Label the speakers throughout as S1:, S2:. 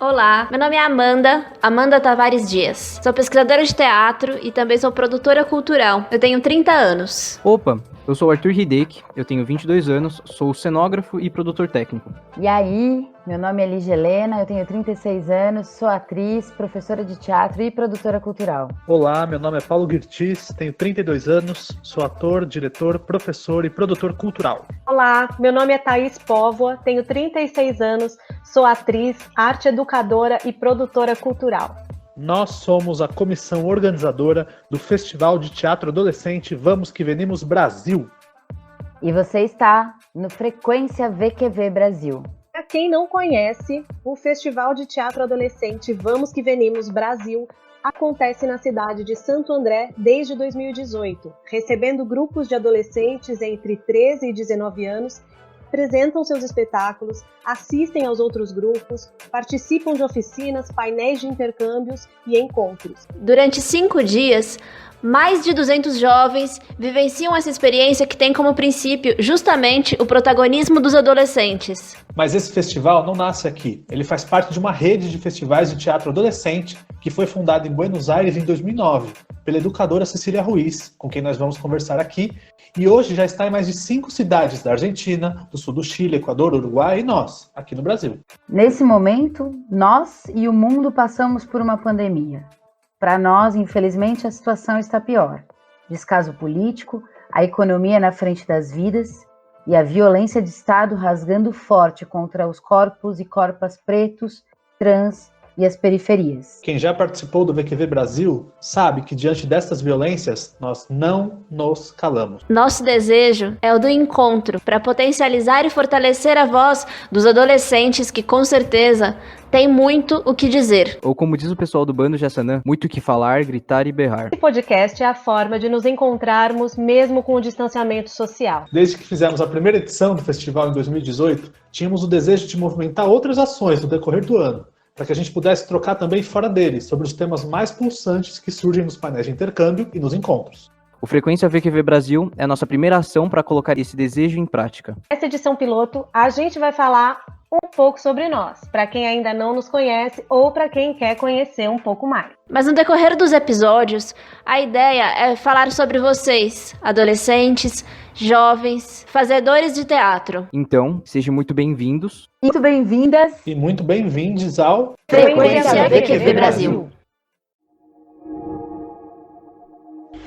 S1: Olá, meu nome é Amanda Tavares Dias. Sou pesquisadora de teatro e também sou produtora cultural. Eu tenho 30 anos.
S2: Opa, eu sou o Arthur Hideki, eu tenho 22 anos, sou cenógrafo e produtor técnico.
S3: E aí, meu nome é Lígia Helena, eu tenho 36 anos, sou atriz, professora de teatro e produtora cultural.
S4: Olá, meu nome é Paulo Guirtis, tenho 32 anos, sou ator, diretor, professor e produtor cultural.
S5: Olá, meu nome é Thaís Póvoa, tenho 36 anos, sou atriz, arte educadora e produtora cultural.
S4: Nós somos a comissão organizadora do Festival de Teatro Adolescente Vamos Que Venimos Brasil.
S3: E você está no Frequência VQV Brasil.
S5: Para quem não conhece, o Festival de Teatro Adolescente Vamos Que Venimos Brasil acontece na cidade de Santo André desde 2018, recebendo grupos de adolescentes entre 13 e 19 anos, apresentam seus espetáculos, assistem aos outros grupos, participam de oficinas, painéis de intercâmbios e encontros.
S1: Durante 5 dias, mais de 200 jovens vivenciam essa experiência que tem como princípio justamente o protagonismo dos adolescentes.
S4: Mas esse festival não nasce aqui. Ele faz parte de uma rede de festivais de teatro adolescente que foi fundada em Buenos Aires em 2009, pela educadora Cecília Ruiz, com quem nós vamos conversar aqui, e hoje já está em mais de 5 cidades da Argentina, do sul do Chile, Equador, Uruguai e nós, aqui no Brasil.
S3: Nesse momento, nós e o mundo passamos por uma pandemia. Para nós, infelizmente, a situação está pior. Descaso político, a economia na frente das vidas e a violência de Estado rasgando forte contra os corpos e corpas pretos, trans e as periferias.
S4: Quem já participou do VQV Brasil sabe que diante destas violências, nós não nos calamos.
S1: Nosso desejo é o do encontro, para potencializar e fortalecer a voz dos adolescentes que, com certeza, têm muito o que dizer.
S2: Ou como diz o pessoal do Bando Jassanã, muito o que falar, gritar e berrar.
S5: Esse podcast é a forma de nos encontrarmos mesmo com o distanciamento social.
S4: Desde que fizemos a primeira edição do festival em 2018, tínhamos o desejo de movimentar outras ações no decorrer do ano, para que a gente pudesse trocar também fora dele sobre os temas mais pulsantes que surgem nos painéis de intercâmbio e nos encontros.
S2: O Frequência VQV Brasil é a nossa primeira ação para colocar esse desejo em prática.
S5: Nessa edição piloto, a gente vai falar um pouco sobre nós, para quem ainda não nos conhece ou para quem quer conhecer um pouco mais.
S1: Mas no decorrer dos episódios, a ideia é falar sobre vocês, adolescentes, jovens, fazedores de teatro.
S2: Então, sejam muito bem-vindos.
S3: Muito bem-vindas
S4: E muito bem-vindos ao
S1: Frequência VQV Brasil.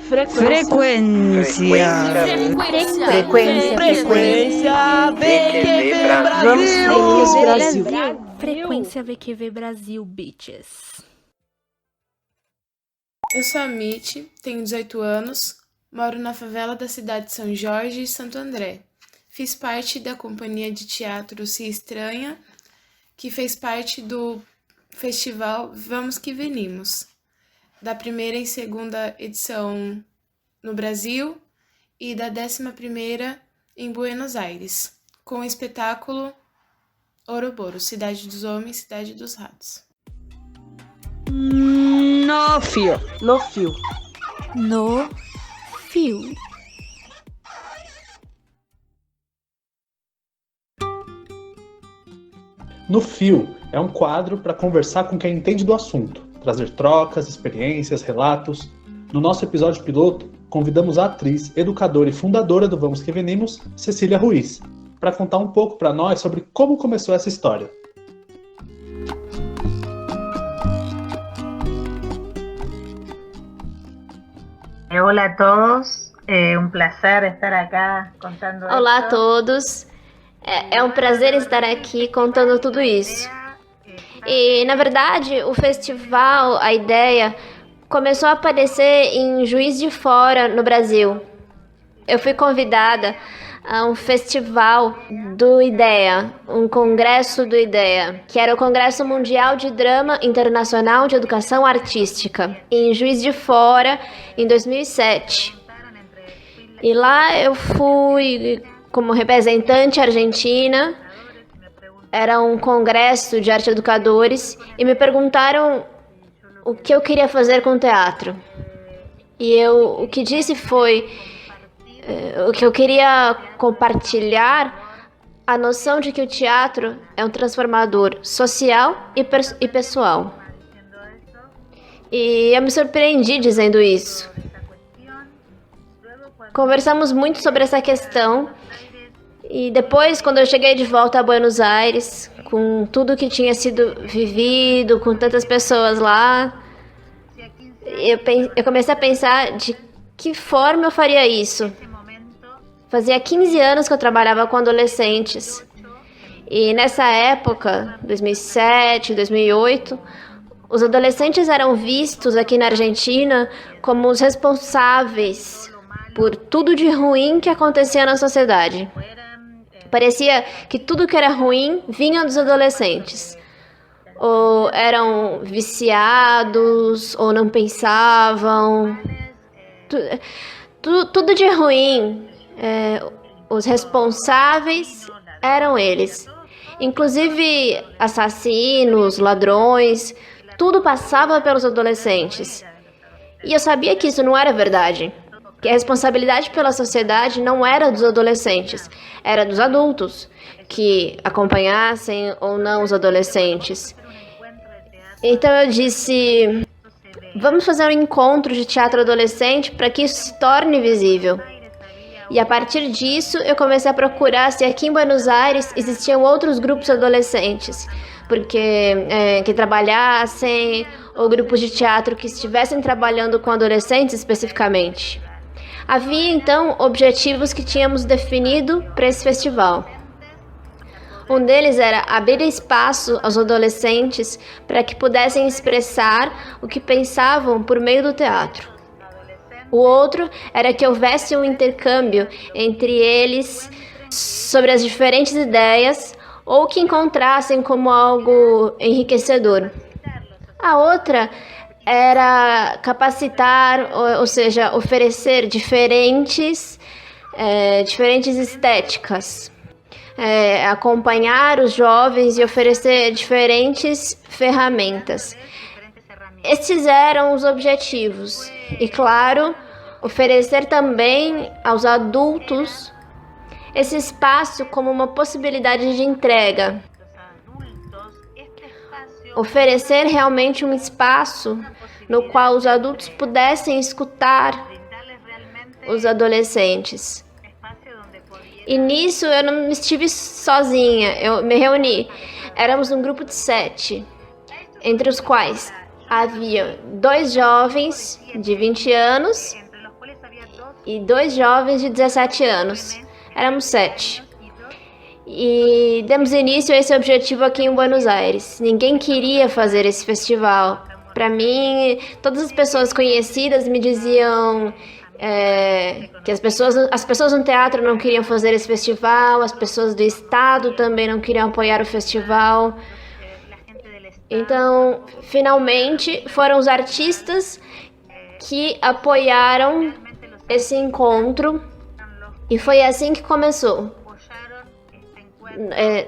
S6: Frequência
S7: VQV
S6: Brasil.
S8: Frequência VQV Brasil, bitches.
S9: Eu sou a Mitty, tenho 18 anos, moro na favela da cidade de São Jorge e Santo André. Fiz parte da companhia de teatro Se Estranha, que fez parte do festival Vamos Que Venimos, da primeira e segunda edição no Brasil e da 11ª em Buenos Aires, com o espetáculo Ouroboros, Cidade dos Homens, Cidade dos Ratos.
S6: No fio.
S8: No fio.
S4: No Fio é um quadro para conversar com quem entende do assunto, trazer trocas, experiências, relatos. No nosso episódio piloto, convidamos a atriz, educadora e fundadora do Vamos Que Venimos, Cecília Ruiz, para contar um pouco para nós sobre como começou essa história.
S10: Hola a todos, un placer estar acá contando
S1: Olá a
S10: esto.
S1: todos, é um prazer estar aqui contando tudo isso. E, na verdade, o festival, a ideia, começou a aparecer em Juiz de Fora, no Brasil. Eu fui convidada a um festival do IDEA, um congresso do IDEA, que era o Congresso Mundial de Drama Internacional de Educação Artística, em Juiz de Fora, em 2007. E lá eu fui como representante argentina. Era um congresso de arte educadores e me perguntaram o que eu queria fazer com o teatro. E o que disse foi o que eu queria compartilhar a noção de que o teatro é um transformador social e pessoal. E eu me surpreendi dizendo isso. Conversamos muito sobre essa questão e depois, quando eu cheguei de volta a Buenos Aires, com tudo que tinha sido vivido, com tantas pessoas lá, eu comecei a pensar de que forma eu faria isso. Fazia 15 anos que eu trabalhava com adolescentes. E nessa época, 2007, 2008, os adolescentes eram vistos aqui na Argentina como os responsáveis por tudo de ruim que acontecia na sociedade. Parecia que tudo que era ruim vinha dos adolescentes. Ou eram viciados, ou não pensavam. Tudo de ruim. Os responsáveis eram eles. Inclusive assassinos, ladrões, tudo passava pelos adolescentes. E eu sabia que isso não era verdade. Que a responsabilidade pela sociedade não era dos adolescentes, era dos adultos, que acompanhassem ou não os adolescentes. Então eu disse, vamos fazer um encontro de teatro adolescente para que isso se torne visível. E a partir disso, eu comecei a procurar se aqui em Buenos Aires existiam outros grupos adolescentes, que trabalhassem, ou grupos de teatro que estivessem trabalhando com adolescentes especificamente. Havia, então, objetivos que tínhamos definido para esse festival. Um deles era abrir espaço aos adolescentes para que pudessem expressar o que pensavam por meio do teatro. O outro era que houvesse um intercâmbio entre eles sobre as diferentes ideias ou que encontrassem como algo enriquecedor. A outra era capacitar, ou seja, oferecer diferentes estéticas, acompanhar os jovens e oferecer diferentes ferramentas. Esses eram os objetivos. E, claro, oferecer também aos adultos esse espaço como uma possibilidade de entrega. Oferecer realmente um espaço no qual os adultos pudessem escutar os adolescentes. E nisso eu não estive sozinha, eu me reuni. Éramos um grupo de 7, entre os quais havia 2 jovens de 20 anos e 2 jovens de 17 anos. Éramos 7. E demos início a esse objetivo aqui em Buenos Aires. Ninguém queria fazer esse festival. Para mim, todas as pessoas conhecidas me diziam que as pessoas no teatro não queriam fazer esse festival, as pessoas do estado também não queriam apoiar o festival. Então, finalmente, foram os artistas que apoiaram esse encontro e foi assim que começou.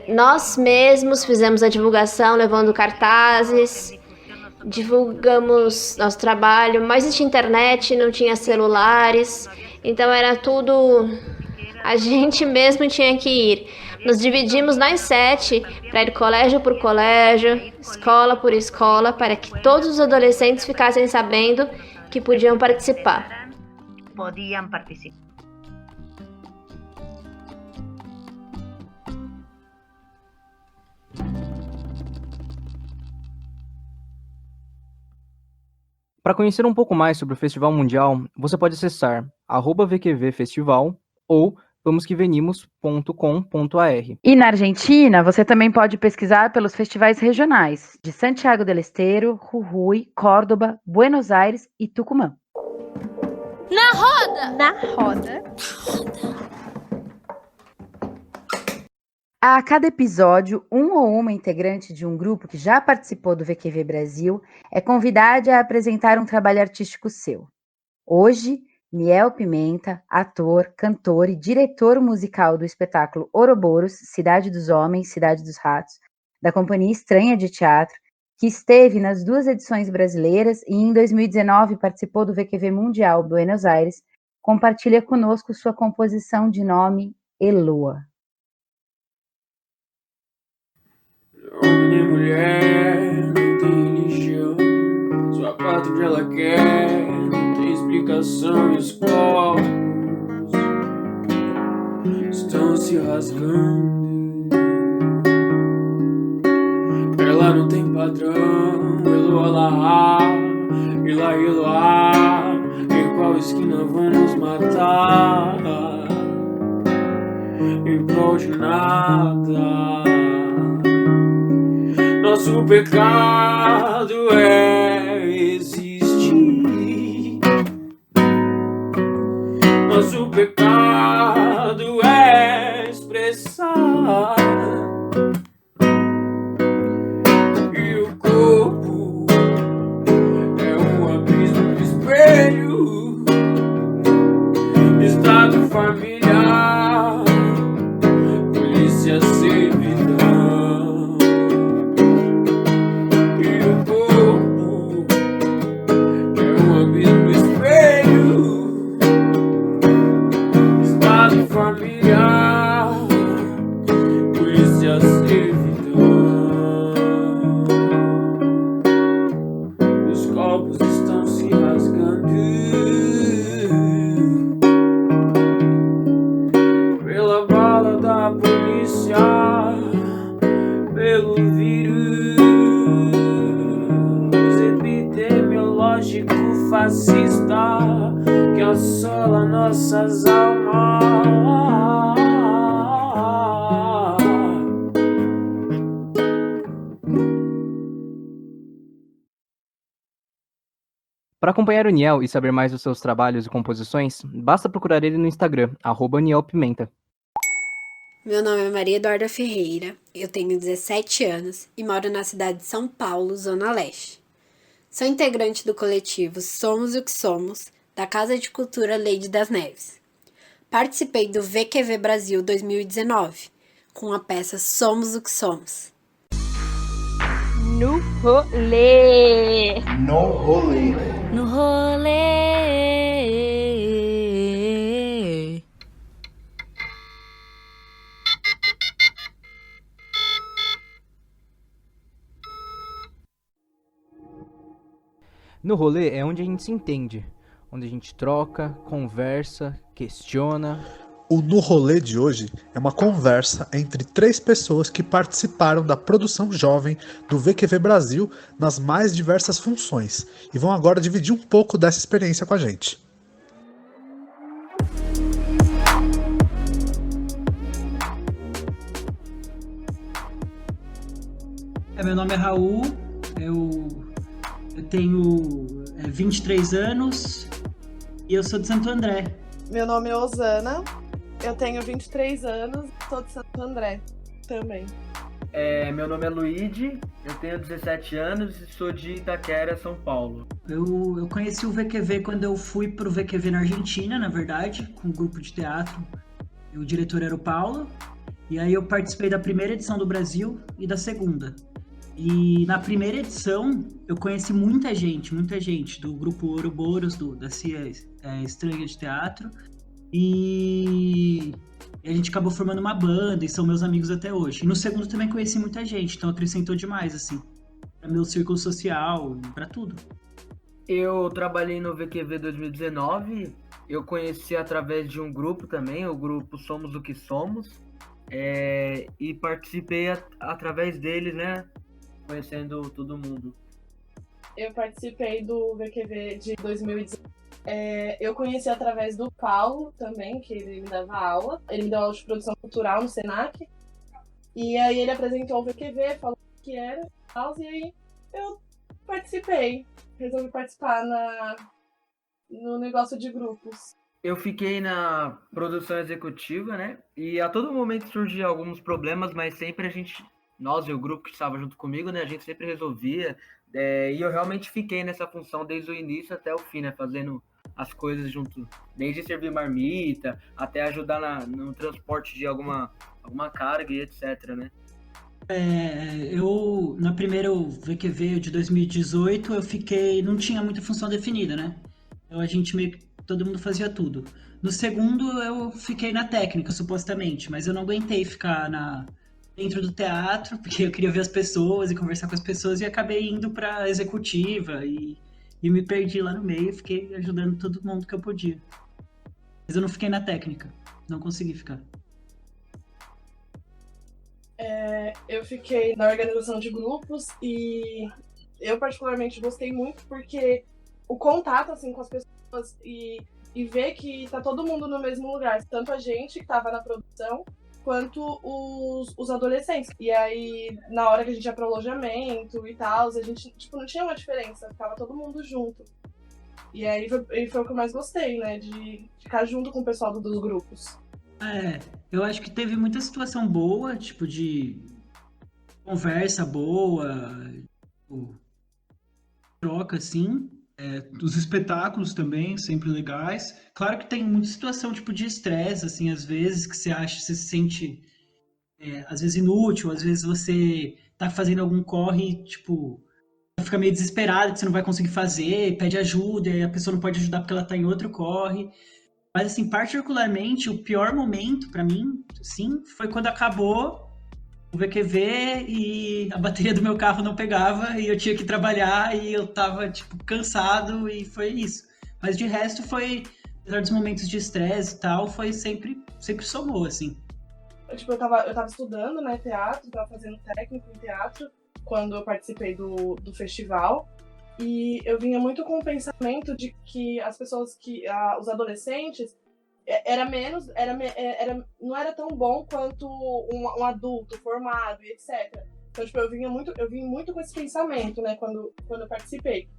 S1: Nós mesmos fizemos a divulgação, levando cartazes, divulgamos nosso trabalho, mas não tinha internet, não tinha celulares, então era tudo, a gente mesmo tinha que ir. Nos dividimos nas 7 para ir colégio por colégio, escola por escola, para que todos os adolescentes ficassem sabendo que podiam participar.
S2: Para conhecer um pouco mais sobre o Festival Mundial, você pode acessar @VQVFestival ou vamosquevenimos.com.ar.
S3: E na Argentina, você também pode pesquisar pelos festivais regionais de Santiago del Estero, Jujuy, Córdoba, Buenos Aires e Tucumã.
S8: Na roda!
S6: Na roda.
S3: A cada episódio, um ou uma integrante de um grupo que já participou do VQV Brasil é convidada a apresentar um trabalho artístico seu. Hoje, Miel Pimenta, ator, cantor e diretor musical do espetáculo Ouroboros, Cidade dos Homens, Cidade dos Ratos, da Companhia Estranha de Teatro, que esteve nas 2 edições brasileiras e em 2019 participou do VQV Mundial Buenos Aires, compartilha conosco sua composição de nome Eloa.
S7: Homem e mulher, não tem religião. Só parte que ela quer, não tem explicação. E os corpos estão se rasgando. Ela não tem padrão. Eloá, Eloá, em qual esquina vão nos matar? Em prol de nada. Nosso pecado é existir. Nosso pecado é expressar. E o corpo é um abismo no espelho. Estado familiar, polícia, servidão. E o corpo é um abismo no espelho. Estado familiar, polícia, servidão. Os corpos estão se rasgando pela bala da polícia, pelo vírus epidemiológico fascista que assola nossas almas.
S2: Para acompanhar o Niel e saber mais dos seus trabalhos e composições, basta procurar ele no Instagram, @nielpimenta.
S11: Meu nome é Maria Eduarda Ferreira, eu tenho 17 anos e moro na cidade de São Paulo, Zona Leste. Sou integrante do coletivo Somos o que Somos, da Casa de Cultura Lady das Neves. Participei do VQV Brasil 2019, com a peça Somos o que Somos.
S8: No rolê.
S12: No rolê.
S8: No rolê.
S2: No rolê é onde a gente se entende, onde a gente troca, conversa, questiona.
S4: O No Rolê de hoje é uma conversa entre 3 pessoas que participaram da produção jovem do VQV Brasil nas mais diversas funções e vão agora dividir um pouco dessa experiência com a gente.
S13: Meu nome é Raul, eu tenho 23 anos e eu sou de Santo André.
S14: Meu nome é Osana, eu tenho 23 anos e sou de Santo André também.
S15: Meu nome é Luigi, eu tenho 17 anos e sou de Itaquera, São Paulo.
S13: Eu conheci o VQV quando eu fui pro VQV na Argentina, na verdade, com um grupo de teatro. O diretor era o Paulo, e aí eu participei da primeira edição do Brasil e da segunda. E na primeira edição eu conheci muita gente do grupo Ouroboros, da CIA Estranha de Teatro, e a gente acabou formando uma banda e são meus amigos até hoje. E no segundo também conheci muita gente, então acrescentou demais, assim, para meu círculo social, para tudo.
S15: Eu trabalhei no VQV 2019, eu conheci através de um grupo também, o grupo Somos o que Somos, e participei através deles, né? Conhecendo todo mundo.
S14: Eu participei do VQV de 2019. Eu conheci através do Paulo também, que ele me dava aula. Ele me deu aula de produção cultural no Senac. E aí ele apresentou o VQV, falou o que era, e aí eu participei. Resolvi participar no negócio de grupos.
S15: Eu fiquei na produção executiva, né? E a todo momento surgiam alguns problemas, mas sempre nós e o grupo que estava junto comigo, né, a gente sempre resolvia, e eu realmente fiquei nessa função desde o início até o fim, né, fazendo as coisas junto, desde servir marmita, até ajudar no transporte de alguma carga e etc, né.
S13: Eu, na primeira VQV de 2018, não tinha muita função definida, né, então a gente todo mundo fazia tudo. No segundo, eu fiquei na técnica, supostamente, mas eu não aguentei ficar dentro do teatro, porque eu queria ver as pessoas e conversar com as pessoas, e acabei indo para executiva e me perdi lá no meio, fiquei ajudando todo mundo que eu podia. Mas eu não fiquei na técnica, não consegui ficar.
S14: Eu fiquei na organização de grupos e eu particularmente gostei muito porque o contato assim, com as pessoas e ver que tá todo mundo no mesmo lugar, tanto a gente que tava na produção, quanto os adolescentes. E aí, na hora que a gente ia pro alojamento e tal, a gente não tinha uma diferença, ficava todo mundo junto. E aí foi o que eu mais gostei, né, de ficar junto com o pessoal dos grupos.
S13: Eu acho que teve muita situação boa, tipo, de conversa boa, tipo, troca, assim. Os espetáculos também, sempre legais. Claro que tem muita situação, tipo, de estresse, assim, às vezes, que você se sente, às vezes, inútil, às vezes você tá fazendo algum corre, tipo, fica meio desesperado que você não vai conseguir fazer, pede ajuda, e a pessoa não pode ajudar porque ela tá em outro corre. Mas, assim, particularmente, o pior momento pra mim, sim, foi quando acabou o VQV e a bateria do meu carro não pegava e eu tinha que trabalhar e eu tava, tipo, cansado e foi isso. Mas de resto foi, apesar dos momentos de estresse e tal, foi sempre somou, assim.
S14: Eu tava estudando, né, teatro, tava fazendo técnico em teatro quando eu participei do festival e eu vinha muito com o pensamento de que as pessoas os adolescentes não era tão bom quanto um adulto formado e etc. Então, tipo, eu vim muito com esse pensamento, né, quando eu participei.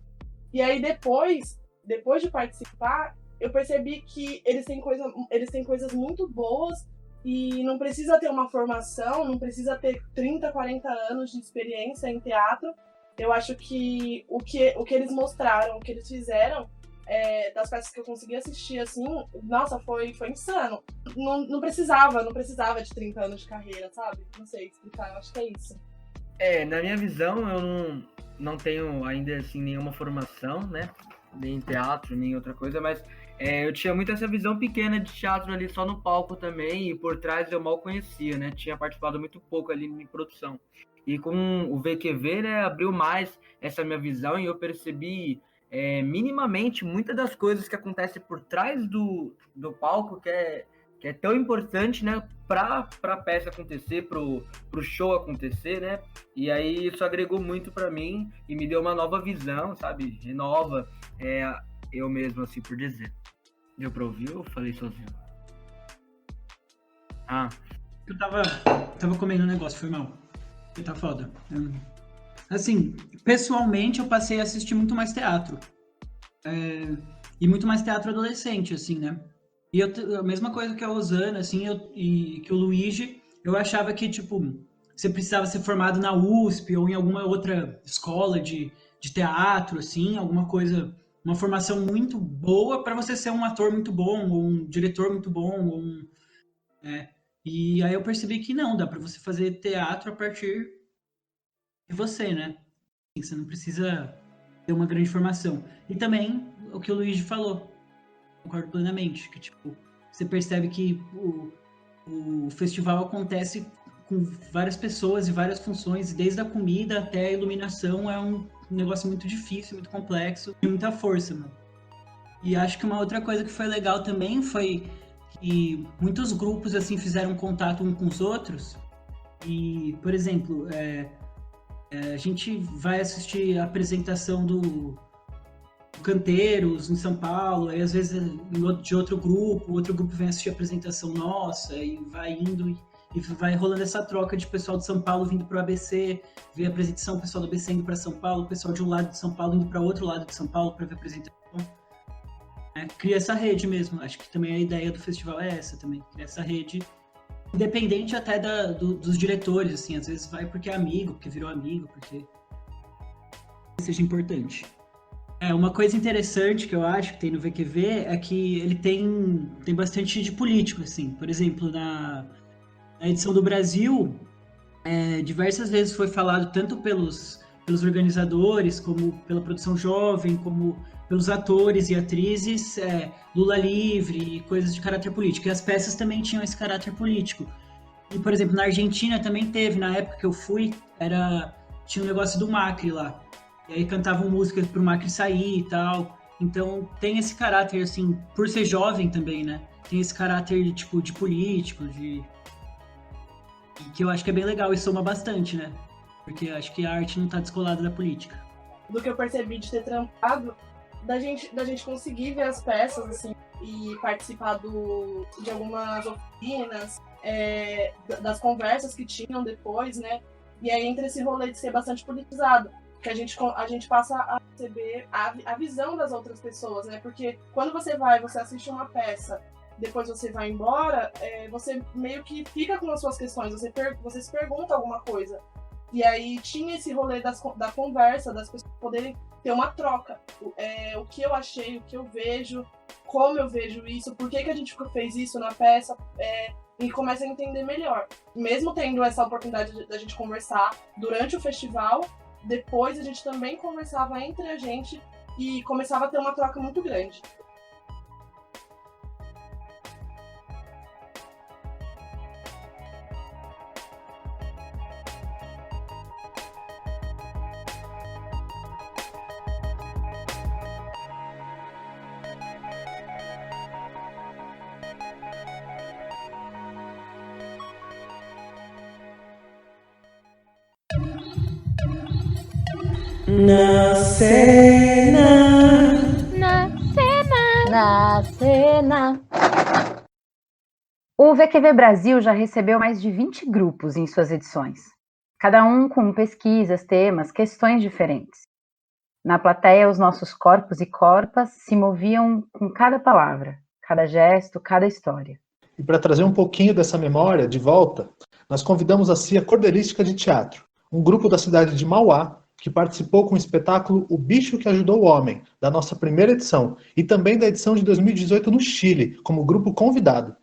S14: E aí depois de participar, eu percebi que eles têm coisas muito boas e não precisa ter uma formação, não precisa ter 30, 40 anos de experiência em teatro. Eu acho que o que eles mostraram, o que eles fizeram, das peças que eu consegui assistir, assim, nossa, foi insano. Não precisava de 30 anos de carreira, sabe? Não sei explicar, eu acho que é isso.
S15: Na minha visão, eu não tenho ainda, assim, nenhuma formação, né? Nem em teatro, nem outra coisa, mas eu tinha muito essa visão pequena de teatro ali só no palco também, e por trás eu mal conhecia, né? Tinha participado muito pouco ali em produção. E com o VQV, né, abriu mais essa minha visão e eu percebi minimamente muitas das coisas que acontecem por trás do palco, que é tão importante, né, para a peça acontecer, pro show acontecer, né? E aí isso agregou muito para mim e me deu uma nova visão, sabe? Renova eu mesmo, assim, por dizer. Deu pra ouvir ou falei sozinho?
S13: Eu tava comendo um negócio, foi mal. Tá foda. Assim, pessoalmente eu passei a assistir muito mais teatro. E muito mais teatro adolescente, assim, né? E a mesma coisa que a Osana, assim, e que o Luigi, eu achava que, tipo, você precisava ser formado na USP ou em alguma outra escola de teatro, assim, alguma coisa, uma formação muito boa para você ser um ator muito bom, ou um diretor muito bom, e aí eu percebi que não, dá para você fazer teatro a partir de você, né? Você não precisa ter uma grande formação. E também o que o Luigi falou, concordo plenamente, que tipo, você percebe que o festival acontece com várias pessoas e várias funções, desde a comida até a iluminação, é um negócio muito difícil, muito complexo, e muita força, mano. E acho que uma outra coisa que foi legal também foi que muitos grupos assim fizeram contato uns com os outros. E, por exemplo, a gente vai assistir a apresentação do Canteiros em São Paulo, aí às vezes de outro grupo vem assistir a apresentação nossa, e vai indo e vai rolando essa troca de pessoal de São Paulo vindo para o ABC, ver a apresentação, o pessoal do ABC indo para São Paulo, o pessoal de um lado de São Paulo indo para outro lado de São Paulo para ver a apresentação. Cria essa rede mesmo. Acho que também a ideia do festival é essa também, criar essa rede, independente até dos diretores, assim, às vezes vai porque é amigo, porque virou amigo, porque seja importante. Uma coisa interessante que eu acho que tem no VQV é que ele tem bastante de político, assim. Por exemplo, na edição do Brasil, diversas vezes foi falado tanto pelos organizadores, como pela produção jovem, como pelos atores e atrizes, Lula livre e coisas de caráter político. E as peças também tinham esse caráter político. E, por exemplo, na Argentina também teve, na época que eu fui, tinha um negócio do Macri lá. E aí cantavam músicas pro Macri sair e tal. Então tem esse caráter, assim, por ser jovem também, né? Tem esse caráter, tipo, de político, e que eu acho que é bem legal e soma bastante, né? Porque acho que a arte não tá descolada da política.
S14: Do que eu percebi de ter trampado, da gente conseguir ver as peças, assim, e participar de algumas oficinas, das conversas que tinham depois, né? E aí entra esse rolê de ser bastante politizado, que a gente passa a receber a visão das outras pessoas, né? Porque quando você assiste uma peça, depois você vai embora, você meio que fica com as suas questões, você se pergunta alguma coisa. E aí tinha esse rolê da conversa, das pessoas poderem ter uma troca. O que eu achei, o que eu vejo, como eu vejo isso, por que a gente fez isso na peça, e começa a entender melhor. Mesmo tendo essa oportunidade da gente conversar durante o festival, depois a gente também conversava entre a gente e começava a ter uma troca muito grande.
S6: Na cena.
S8: Na cena.
S3: Na cena. O VQV Brasil já recebeu mais de 20 grupos em suas edições, cada um com pesquisas, temas, questões diferentes. Na plateia, os nossos corpos e corpas se moviam com cada palavra, cada gesto, cada história.
S4: E para trazer um pouquinho dessa memória de volta, nós convidamos a CIA Cordeirística de Teatro, um grupo da cidade de Mauá, que participou com o espetáculo O Bicho que Ajudou o Homem, da nossa primeira edição, e também da edição de 2018 no Chile, como grupo convidado.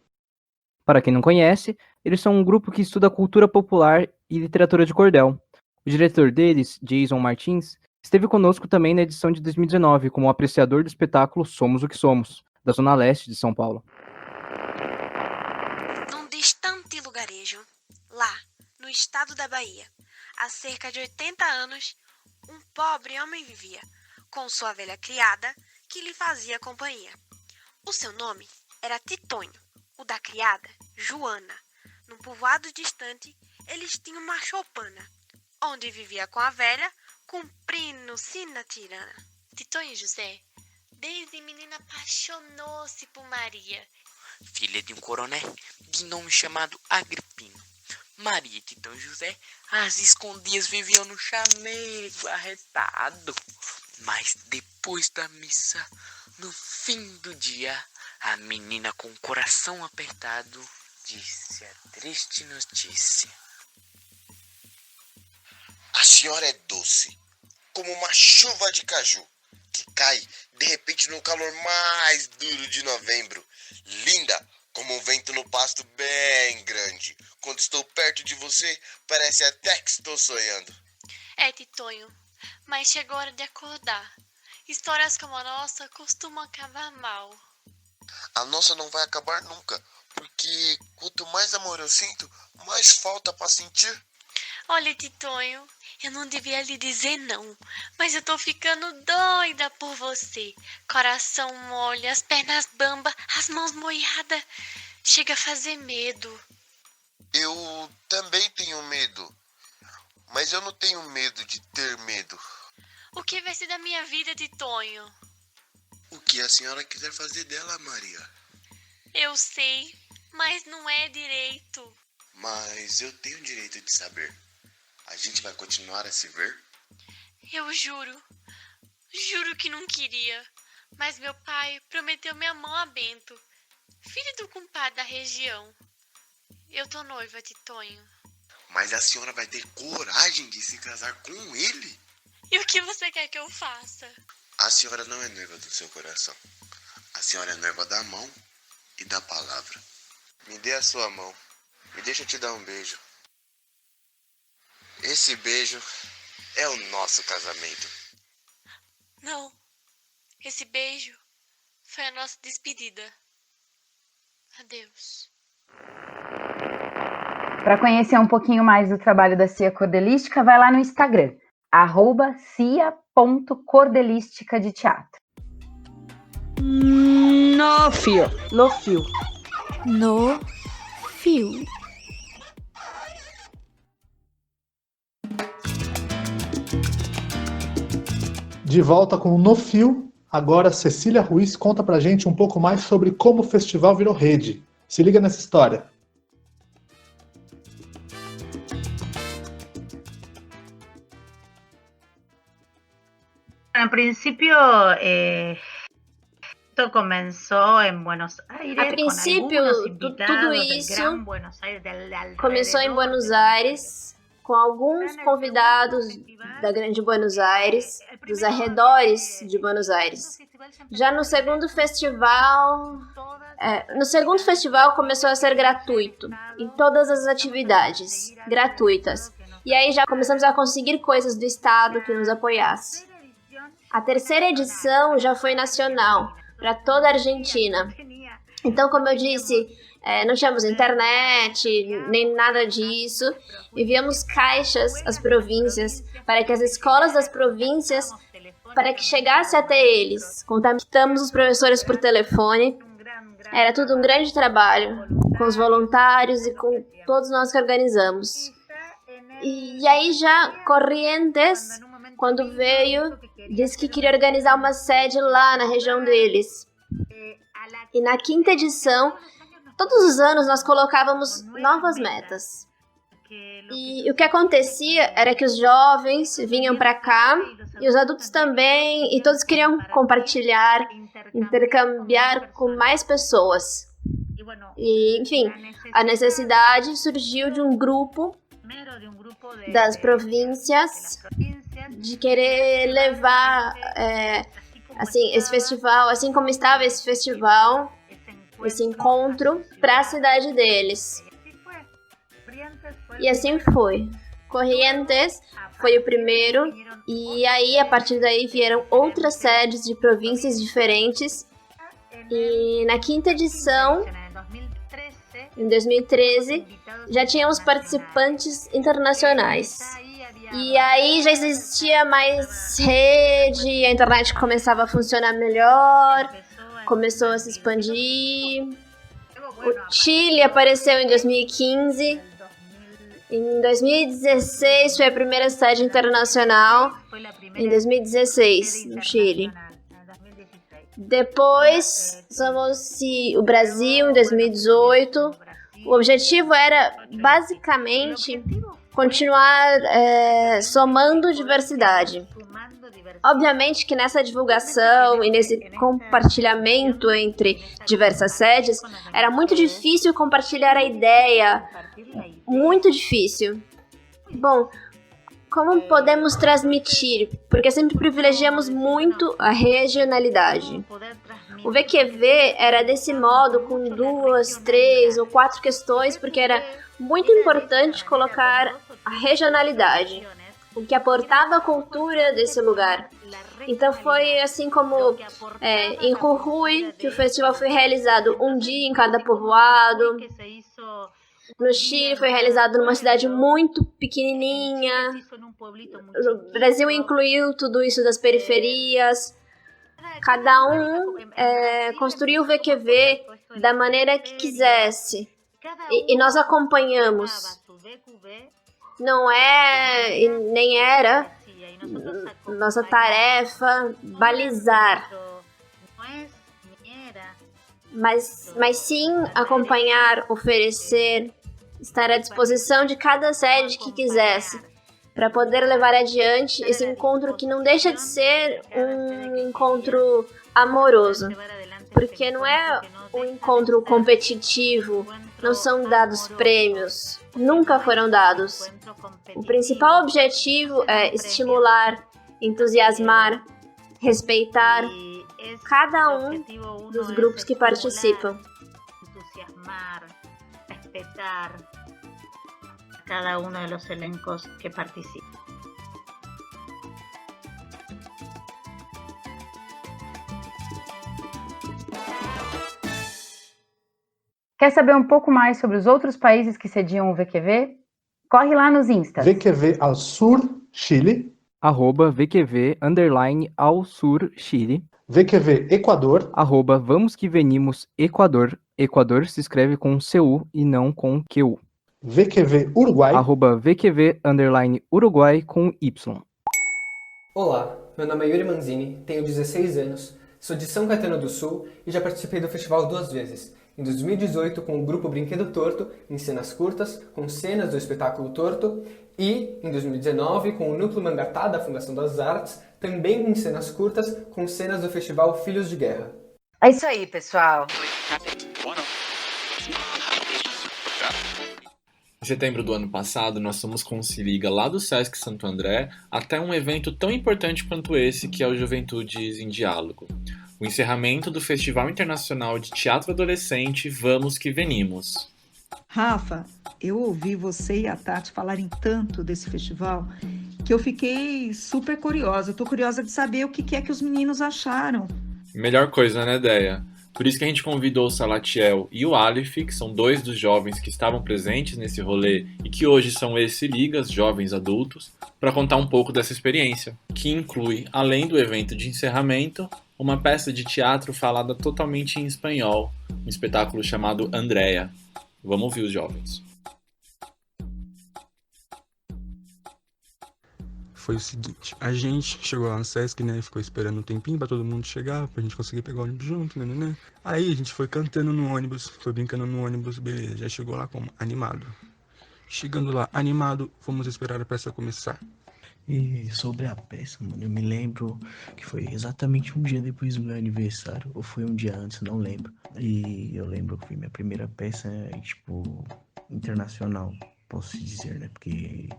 S2: Para quem não conhece, eles são um grupo que estuda cultura popular e literatura de cordel. O diretor deles, Jason Martins, esteve conosco também na edição de 2019 como apreciador do espetáculo Somos o que Somos, da Zona Leste de São Paulo.
S12: Num distante lugarejo, lá, no estado da Bahia, há cerca de 80 anos, um pobre homem vivia, com sua velha criada, que lhe fazia companhia. O seu nome era Titonho, o da criada, Joana. Num povoado distante, eles tinham uma choupana, onde vivia com a velha, cumprindo-se na tirana.
S16: Titonho José, desde menina, apaixonou-se por Maria,
S17: filha de um coronel de nome chamado Agripino. Maria e Titonho José, às escondidas, viviam no chamego arretado. Mas depois da missa, no fim do dia, a menina com o coração apertado disse a triste notícia.
S18: A senhora é doce, como uma chuva de caju, que cai de repente no calor mais duro de novembro. Linda, como um vento no pasto bem grande. Quando estou perto de você, parece até que estou sonhando.
S16: É, Titonho, mas chegou a hora de acordar. Histórias como a nossa costumam acabar mal.
S18: A nossa não vai acabar nunca, porque quanto mais amor eu sinto, mais falta para sentir.
S16: Olha, Titonho, eu não devia lhe dizer não, mas eu tô ficando doida por você. Coração mole, as pernas bamba, as mãos moiadas. Chega a fazer medo.
S18: Eu também tenho medo, mas eu não tenho medo de ter medo.
S16: O que vai ser da minha vida, Titonho?
S18: O que a senhora quiser fazer dela, Maria.
S16: Eu sei, mas não é direito.
S18: Mas eu tenho direito de saber. A gente vai continuar a se ver?
S16: Eu juro que não queria, mas meu pai prometeu minha mão a Bento, filho do compadre da região. Eu tô noiva, Titonho.
S18: Mas a senhora vai ter coragem de se casar com ele?
S16: E o que você quer que eu faça?
S18: A senhora não é noiva do seu coração. A senhora é noiva da mão e da palavra. Me dê a sua mão. Me deixa eu te dar um beijo. Esse beijo é o nosso casamento.
S16: Não. Esse beijo foi a nossa despedida. Adeus.
S3: Para conhecer um pouquinho mais do trabalho da CIA Cordelística, vai lá no Instagram, @cia.cordelística de teatro.
S5: No fio. No fio.
S8: No fio.
S4: De volta com o No Fio, agora Cecília Ruiz conta pra gente um pouco mais sobre como o festival virou rede. Se liga nessa história.
S10: En principio, esto comenzó en Buenos Aires.
S1: A princípio, tudo isso começou em Buenos Aires, com alguns convidados da Grande Buenos Aires, dos arredores de Buenos Aires. Já no segundo festival começou a ser gratuito, em todas as atividades, gratuitas. E aí já começamos a conseguir coisas do Estado que nos apoiasse. A terceira edição já foi nacional, para toda a Argentina. Então, como eu disse, não tínhamos internet, nem nada disso. Enviamos caixas às províncias, para que as escolas das províncias, para que chegasse até eles. Contactamos os professores por telefone. Era tudo um grande trabalho, com os voluntários e com todos nós que organizamos. E aí já Corrientes, quando veio, disse que queria organizar uma sede lá na região deles. E na quinta edição, todos os anos nós colocávamos novas metas. E o que acontecia era que os jovens vinham para cá, e os adultos também, e todos queriam compartilhar, intercambiar com mais pessoas. E, enfim, a necessidade surgiu de um grupo das províncias de querer levar esse festival, assim como estava esse festival, esse encontro, para a cidade deles. E assim foi. Corrientes foi o primeiro, e aí a partir daí vieram outras sedes de províncias diferentes. E na quinta edição, em 2013, já tínhamos participantes internacionais. E aí já existia mais rede, a internet começava a funcionar melhor, começou a se expandir. O Chile apareceu em 2015. Em 2016 foi a primeira sede internacional, em 2016, no Chile. Depois somos o Brasil, em 2018. O objetivo era basicamente continuar somando diversidade. Obviamente que nessa divulgação e nesse compartilhamento entre diversas sedes, era muito difícil compartilhar a ideia, muito difícil. Bom, como podemos transmitir? Porque sempre privilegiamos muito a regionalidade. O VQV era desse modo, com 2, 3 ou 4 questões, porque era muito importante colocar a regionalidade, o que aportava a cultura desse lugar. Então foi assim como em Jujuy, que o festival foi realizado um dia em cada povoado. No Chile foi realizado numa cidade muito pequenininha. O Brasil incluiu tudo isso das periferias. Cada um construiu o VQV da maneira que quisesse. E nós acompanhamos. Não é e nem era nossa tarefa balizar, mas sim acompanhar, oferecer, estar à disposição de cada sede que quisesse, para poder levar adiante esse encontro que não deixa de ser um encontro amoroso, porque não é um encontro competitivo, não são dados prêmios, nunca foram dados. O principal objetivo é estimular, entusiasmar, respeitar cada um dos grupos que participam.
S10: Cada uno de los elencos que participan.
S3: Quer saber um pouco mais sobre os outros países que sediam o VQV? Corre lá nos Instas.
S4: VQV ao Sur, Chile.
S2: @VQV_ao-sur Chile.
S4: VQV Equador.
S2: @Vamos que Venimos Equador. Equador se escreve com CU e não com QU.
S4: VQV Uruguai.
S2: @VQV_Uruguai com Y.
S19: Olá, meu nome é Yuri Manzini, tenho 16 anos, sou de São Caetano do Sul e já participei do festival 2 vezes. Em 2018 com o grupo Brinquedo Torto, em cenas curtas, com cenas do espetáculo Torto, e em 2019 com o Núcleo Mangatá da Fundação das Artes, também em cenas curtas, com cenas do festival Filhos de Guerra.
S3: É isso aí, pessoal.
S20: Em setembro do ano passado, nós fomos com o Se Liga lá do Sesc Santo André até um evento tão importante quanto esse, que é o Juventudes em Diálogo. O encerramento do Festival Internacional de Teatro Adolescente Vamos que Venimos.
S21: Rafa, eu ouvi você e a Tati falarem tanto desse festival que eu fiquei super curiosa. Eu tô curiosa de saber o que é que os meninos acharam.
S20: Melhor coisa, né, Deia? Por isso que a gente convidou o Salatiel e o Aleph, que são 2 dos jovens que estavam presentes nesse rolê e que hoje são ex-ligas, jovens adultos, para contar um pouco dessa experiência, que inclui, além do evento de encerramento, uma peça de teatro falada totalmente em espanhol, um espetáculo chamado Andrea. Vamos ouvir os jovens.
S22: Foi o seguinte, a gente chegou lá no Sesc, né, ficou esperando um tempinho pra todo mundo chegar, pra gente conseguir pegar o ônibus junto, né. Aí a gente foi cantando no ônibus, foi brincando no ônibus, beleza, já chegou lá como? Animado. Chegando lá, animado, fomos esperar a peça começar.
S23: E sobre a peça, mano, eu me lembro que foi exatamente um dia depois do meu aniversário, ou foi um dia antes, não lembro. E eu lembro que foi minha primeira peça, tipo, internacional, posso dizer, né, porque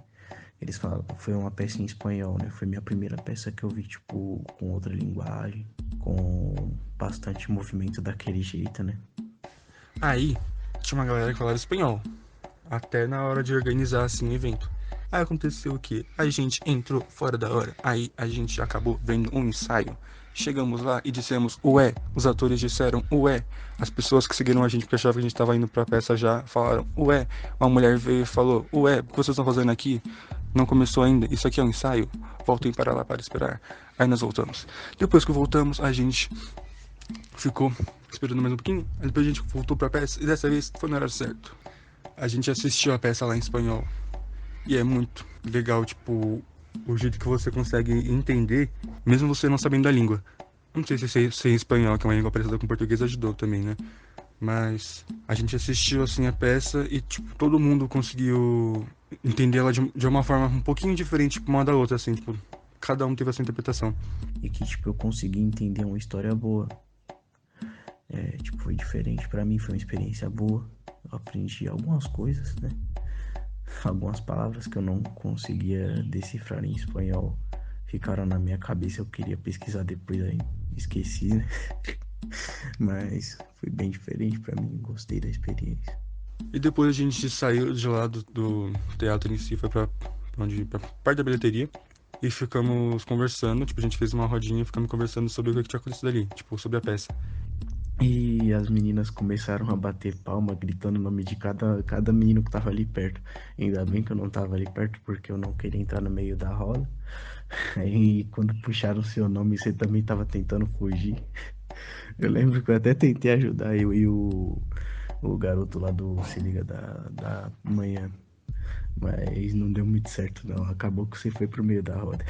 S23: eles falam, foi uma peça em espanhol, né, foi minha primeira peça que eu vi, tipo, com outra linguagem, com bastante movimento daquele jeito, né.
S22: Aí, tinha uma galera que falava espanhol, até na hora de organizar, assim, o evento. Aí aconteceu o quê? A gente entrou fora da hora. Aí a gente acabou vendo um ensaio. Chegamos lá e dissemos, ué. Os atores disseram, ué. As pessoas que seguiram a gente porque achavam que a gente tava indo pra peça já falaram, ué. Uma mulher veio e falou, ué, o que vocês estão fazendo aqui? Não começou ainda, isso aqui é um ensaio. Voltem para lá para esperar. Aí nós voltamos. Depois que voltamos, a gente ficou esperando mais um pouquinho. Aí depois a gente voltou pra peça e dessa vez foi no horário certo. A gente assistiu a peça lá em espanhol. E é muito legal, tipo, o jeito que você consegue entender, mesmo você não sabendo a língua. Não sei se ser espanhol, que é uma língua parecida com português, ajudou também, né? Mas a gente assistiu, assim, a peça e, tipo, todo mundo conseguiu entender ela de uma forma um pouquinho diferente uma da outra, assim, tipo, cada um teve a sua interpretação.
S23: E que, tipo, eu consegui entender uma história boa. Tipo, foi diferente pra mim, foi uma experiência boa. Eu aprendi algumas coisas, né? Algumas palavras que eu não conseguia decifrar em espanhol ficaram na minha cabeça, eu queria pesquisar depois, aí esqueci, né? Mas foi bem diferente pra mim, gostei da experiência.
S22: E depois a gente saiu de lá do teatro em si, foi pra parte da bilheteria e ficamos conversando, tipo, a gente fez uma rodinha e ficamos conversando sobre o que tinha acontecido ali, tipo, sobre a peça.
S23: E as meninas começaram a bater palma, gritando o nome de cada menino que tava ali perto. Ainda bem que eu não tava ali perto, porque eu não queria entrar no meio da roda. Aí quando puxaram o seu nome, você também tava tentando fugir. Eu lembro que eu até tentei ajudar eu e o garoto lá do Se Liga da manhã. Mas não deu muito certo não, acabou que você foi pro meio da roda.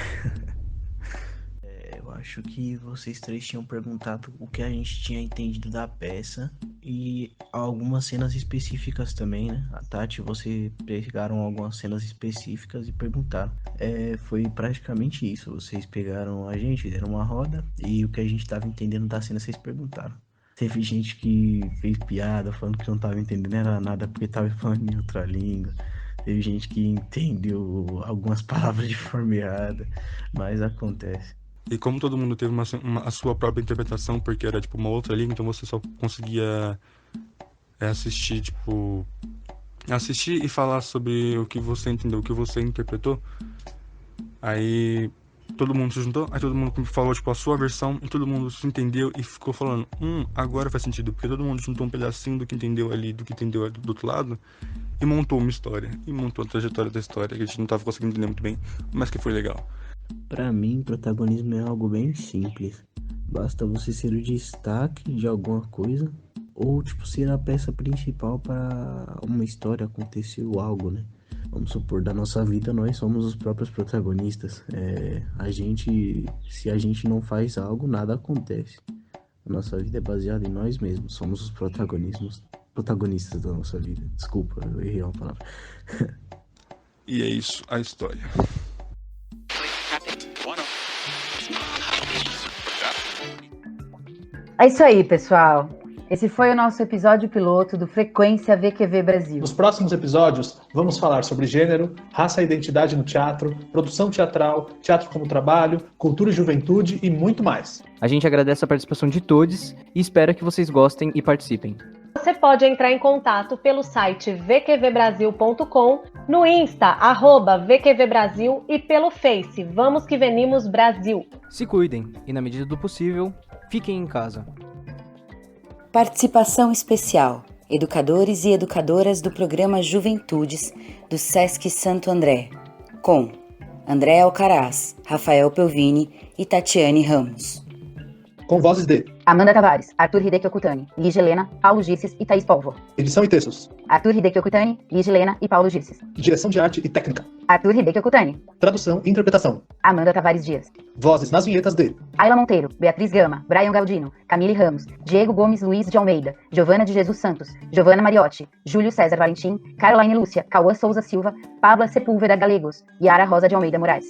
S23: Eu acho que vocês três tinham perguntado o que a gente tinha entendido da peça e algumas cenas específicas também, né? A Tati, você pegaram algumas cenas específicas e perguntaram. Foi praticamente isso, vocês pegaram a gente, deram uma roda e o que a gente tava entendendo da cena vocês perguntaram. Teve gente que fez piada falando que não tava entendendo era nada porque tava falando em outra língua. Teve gente que entendeu algumas palavras de forma errada, mas acontece.
S22: E como todo mundo teve a sua própria interpretação, porque era tipo uma outra língua, então você só conseguia assistir e falar sobre o que você entendeu, o que você interpretou. Aí todo mundo se juntou, aí todo mundo falou, tipo, a sua versão, e todo mundo se entendeu e ficou falando, agora faz sentido, porque todo mundo juntou um pedacinho do que entendeu ali, do que entendeu do outro lado, e montou uma história, e montou a trajetória da história, que a gente não tava conseguindo entender muito bem, mas que foi legal.
S23: Pra mim, protagonismo é algo bem simples. Basta você ser o destaque de alguma coisa, ou, tipo, ser a peça principal para uma história, aconteceu algo, né? Vamos supor, da nossa vida, nós somos os próprios protagonistas. Se a gente não faz algo, nada acontece. A nossa vida é baseada em nós mesmos, somos os protagonistas da nossa vida. Desculpa, eu errei uma palavra.
S22: E é isso, a história.
S3: É isso aí, pessoal. Esse foi o nosso episódio piloto do Frequência VQV Brasil.
S4: Nos próximos episódios, vamos falar sobre gênero, raça e identidade no teatro, produção teatral, teatro como trabalho, cultura e juventude e muito mais.
S2: A gente agradece a participação de todos e espera que vocês gostem e participem.
S5: Você pode entrar em contato pelo site vqvbrasil.com, no Insta, @VQVBrasil e pelo Face, Vamos que Venimos Brasil.
S2: Se cuidem e, na medida do possível, fiquem em casa.
S7: Participação especial: educadores e educadoras do programa Juventudes do Sesc Santo André, com André Alcaraz, Rafael Pelvini e Tatiane Ramos.
S4: Com vozes de
S3: Amanda Tavares, Arthur Hideki Okutani, Lígia Helena, Paulo Gisses e Thaís Polvo.
S4: Edição e textos:
S3: Arthur Hideki Okutani, Lígia Helena e Paulo Gisses.
S4: Direção de arte e técnica:
S3: Arthur Hideki Okutani.
S4: Tradução e interpretação:
S3: Amanda Tavares Dias.
S4: Vozes nas vinhetas de
S3: Ayla Monteiro, Beatriz Gama, Brian Galdino, Camille Ramos, Diego Gomes Luiz de Almeida, Giovana de Jesus Santos, Giovana Mariotti, Júlio César Valentim, Caroline Lúcia, Cauã Souza Silva, Pabla Sepúlveda Galegos, Yara Rosa de Almeida Moraes.